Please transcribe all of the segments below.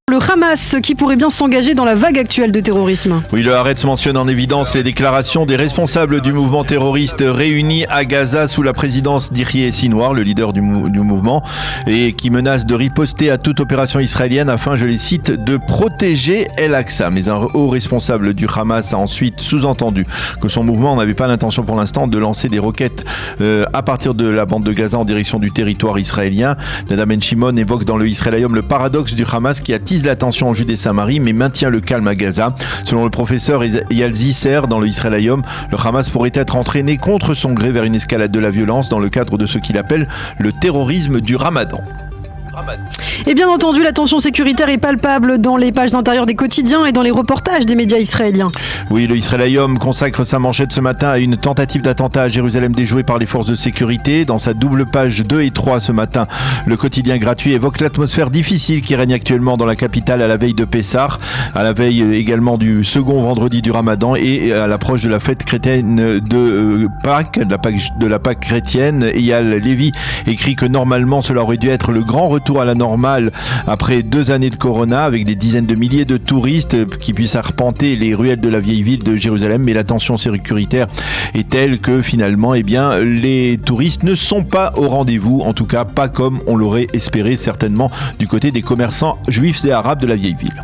Le Hamas qui pourrait bien s'engager dans la vague actuelle de terrorisme. Oui, le Haaretz mentionne en évidence les déclarations des responsables du mouvement terroriste réunis à Gaza sous la présidence d'Yahya Sinwar, le leader du mouvement, et qui menace de riposter à toute opération israélienne afin, je les cite, de protéger El-Aqsa. Mais un haut responsable du Hamas a ensuite sous-entendu que son mouvement n'avait pas l'intention pour l'instant de lancer des roquettes à partir de la bande de Gaza en direction du territoire israélien. Nadav Ben Shimon évoque dans le Israël Hayom le paradoxe du Hamas qui attise la tension en Judée-Samarie mais maintient le calme à Gaza. Selon le professeur Eyal Zisser dans le Israël Hayom, le Hamas pourrait être entraîné contre son gré vers une escalade de la violence dans le cadre de ce qu'il appelle le terrorisme du Ramadan. Et bien entendu, la tension sécuritaire est palpable dans les pages d'intérieur des quotidiens et dans les reportages des médias israéliens. Oui, le Israël Hayom consacre sa manchette ce matin à une tentative d'attentat à Jérusalem déjouée par les forces de sécurité. Dans sa double page 2 et 3 ce matin, le quotidien gratuit évoque l'atmosphère difficile qui règne actuellement dans la capitale à la veille de Pessah, à la veille également du second vendredi du Ramadan et à l'approche de la fête chrétienne de Pâques, de la Pâque chrétienne. Eyal Lévi écrit que normalement cela aurait dû être le grand retour à la normale après 2 années de corona avec des dizaines de milliers de touristes qui puissent arpenter les ruelles de la vieille ville de Jérusalem, mais la tension sécuritaire est telle que finalement les touristes ne sont pas au rendez-vous, en tout cas pas comme on l'aurait espéré certainement du côté des commerçants juifs et arabes de la vieille ville.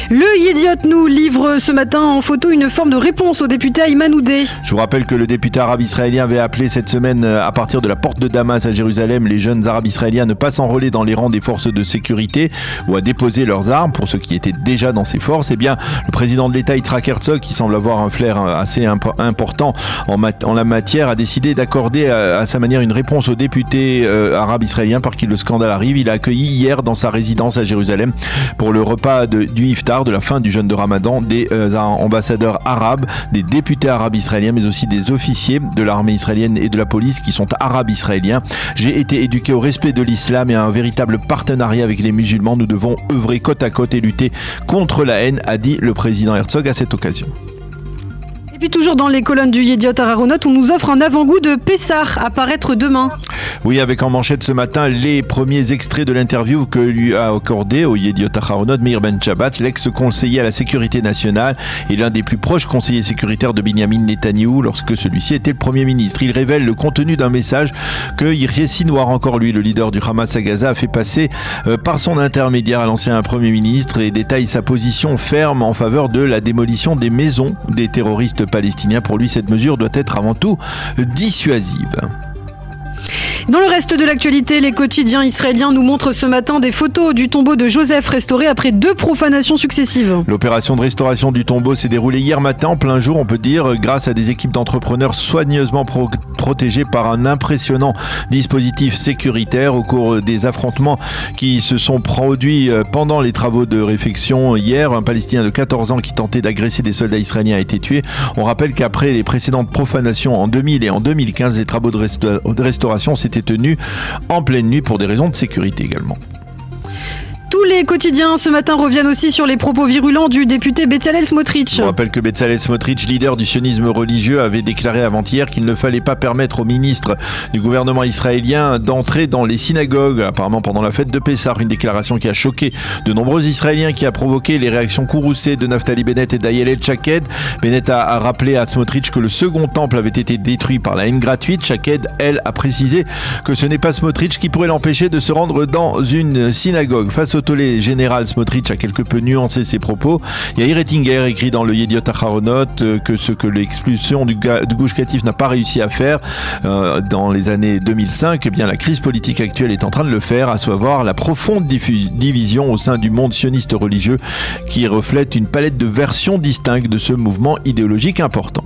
Le Yediot nous livre ce matin en photo une forme de réponse au député Ayman Oudeh. Je vous rappelle que le député arabe israélien avait appelé cette semaine à partir de la porte de Damas à Jérusalem les jeunes arabes israéliens à ne pas s'enrôler dans les rangs des forces de sécurité ou à déposer leurs armes pour ceux qui étaient déjà dans ces forces. Eh bien, le président de l'État Yitzhak Herzog, qui semble avoir un flair assez important en la matière, a décidé d'accorder à sa manière une réponse au député arabe israélien par qui le scandale arrive. Il a accueilli hier dans sa résidence à Jérusalem pour le repas du iftar de la fin du jeûne de Ramadan des ambassadeurs arabes, des députés arabes israéliens mais aussi des officiers de l'armée israélienne et de la police qui sont arabes israéliens. J'ai été éduqué au respect de l'islam et à un véritable partenariat avec les musulmans. Nous devons œuvrer côte à côte et lutter contre la haine, a dit le président Herzog à cette occasion. Et puis toujours dans les colonnes du Yediot Aharonot, on nous offre un avant-goût de Pessah à paraître demain. Oui, avec en manchette ce matin les premiers extraits de l'interview que lui a accordé au Yediot Aharonot Meir Ben Shabbat, l'ex-conseiller à la sécurité nationale et l'un des plus proches conseillers sécuritaires de Binyamin Netanyahou lorsque celui-ci était le Premier ministre. Il révèle le contenu d'un message que Yahya Sinwar, encore lui, le leader du Hamas à Gaza, a fait passer par son intermédiaire à l'ancien Premier ministre et détaille sa position ferme en faveur de la démolition des maisons des terroristes palestiniens. Pour lui, cette mesure doit être avant tout dissuasive. Dans le reste de l'actualité, les quotidiens israéliens nous montrent ce matin des photos du tombeau de Joseph restauré après 2 profanations successives. L'opération de restauration du tombeau s'est déroulée hier matin en plein jour, on peut dire, grâce à des équipes d'entrepreneurs soigneusement protégées par un impressionnant dispositif sécuritaire au cours des affrontements qui se sont produits pendant les travaux de réfection. Hier, un Palestinien de 14 ans qui tentait d'agresser des soldats israéliens a été tué. On rappelle qu'après les précédentes profanations en 2000 et en 2015, les travaux de restauration s'étaient tenus en pleine nuit pour des raisons de sécurité également. Tous les quotidiens ce matin reviennent aussi sur les propos virulents du député Bezalel Smotrich. Je rappelle que Bezalel Smotrich, leader du sionisme religieux, avait déclaré avant-hier qu'il ne fallait pas permettre aux ministres du gouvernement israélien d'entrer dans les synagogues, apparemment pendant la fête de Pessah. Une déclaration qui a choqué de nombreux Israéliens, qui a provoqué les réactions courroucées de Naftali Bennett et d'Ayelet Shaked. Bennett a rappelé à Smotrich que le second temple avait été détruit par la haine gratuite. Shaked, elle, a précisé que ce n'est pas Smotrich qui pourrait l'empêcher de se rendre dans une synagogue. Face au tollé général, Smotrich a quelque peu nuancé ses propos. Yair Ettinger écrit dans le Yediot Aharonot que ce que l'expulsion du Gush Katif n'a pas réussi à faire dans les années 2005, eh bien la crise politique actuelle est en train de le faire, à savoir la profonde division au sein du monde sioniste religieux qui reflète une palette de versions distinctes de ce mouvement idéologique important.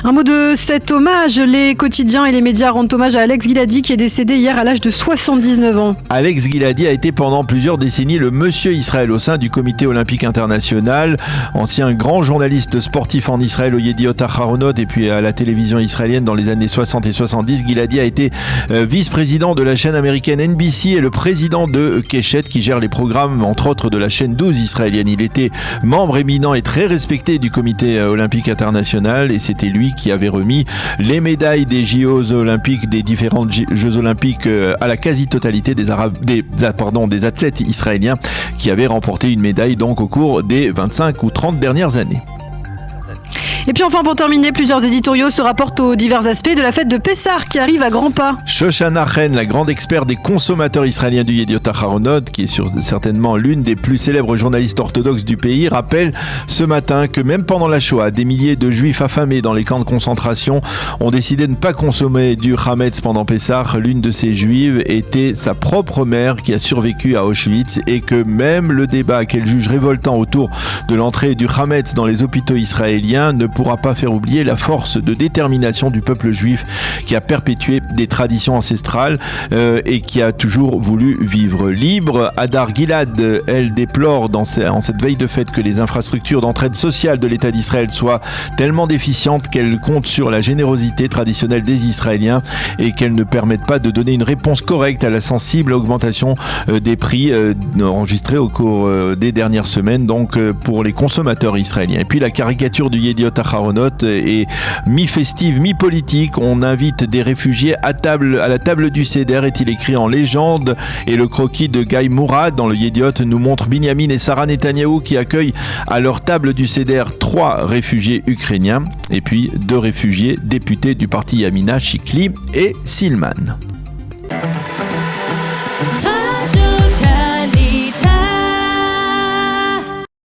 Un mot de cet hommage, les quotidiens et les médias rendent hommage à Alex Giladi qui est décédé hier à l'âge de 79 ans. Alex Giladi a été pendant plusieurs décennies le monsieur Israël au sein du comité olympique international, ancien grand journaliste sportif en Israël au Yediot Aharonot et puis à la télévision israélienne dans les années 60 et 70. Giladi a été vice-président de la chaîne américaine NBC et le président de Keshet qui gère les programmes entre autres de la chaîne 12 israélienne. Il était membre éminent et très respecté du comité olympique international et c'était lui lui qui avait remis les médailles des JO olympiques, des différents Jeux olympiques à la quasi-totalité des athlètes israéliens qui avaient remporté une médaille donc au cours des 25 ou 30 dernières années. Et puis enfin, pour terminer, plusieurs éditoriaux se rapportent aux divers aspects de la fête de Pessah qui arrive à grands pas. Shoshana Chen, la grande experte des consommateurs israéliens du Yediot Aharonot, qui est certainement l'une des plus célèbres journalistes orthodoxes du pays, rappelle ce matin que même pendant la Shoah, des milliers de juifs affamés dans les camps de concentration ont décidé de ne pas consommer du Hametz pendant Pessah. L'une de ces juives était sa propre mère qui a survécu à Auschwitz, et que même le débat qu'elle juge révoltant autour de l'entrée du Hametz dans les hôpitaux israéliens ne pourra pas faire oublier la force de détermination du peuple juif qui a perpétué des traditions ancestrales et qui a toujours voulu vivre libre. Hadar Gilad, elle déplore en cette veille de fête que les infrastructures d'entraide sociale de l'État d'Israël soient tellement déficientes qu'elles comptent sur la générosité traditionnelle des Israéliens et qu'elles ne permettent pas de donner une réponse correcte à la sensible augmentation des prix enregistrés au cours des dernières semaines, donc pour les consommateurs israéliens. Et puis la caricature du Yediot Aharonot est mi-festive, mi-politique. On invite des réfugiés à la table du Seder, est-il écrit en légende, et le croquis de Guy Mourad dans le Yediot nous montre Binyamin et Sarah Netanyahou qui accueillent à leur table du Seder 3 réfugiés ukrainiens et puis 2 réfugiés députés du parti Yamina, Shikli et Silman.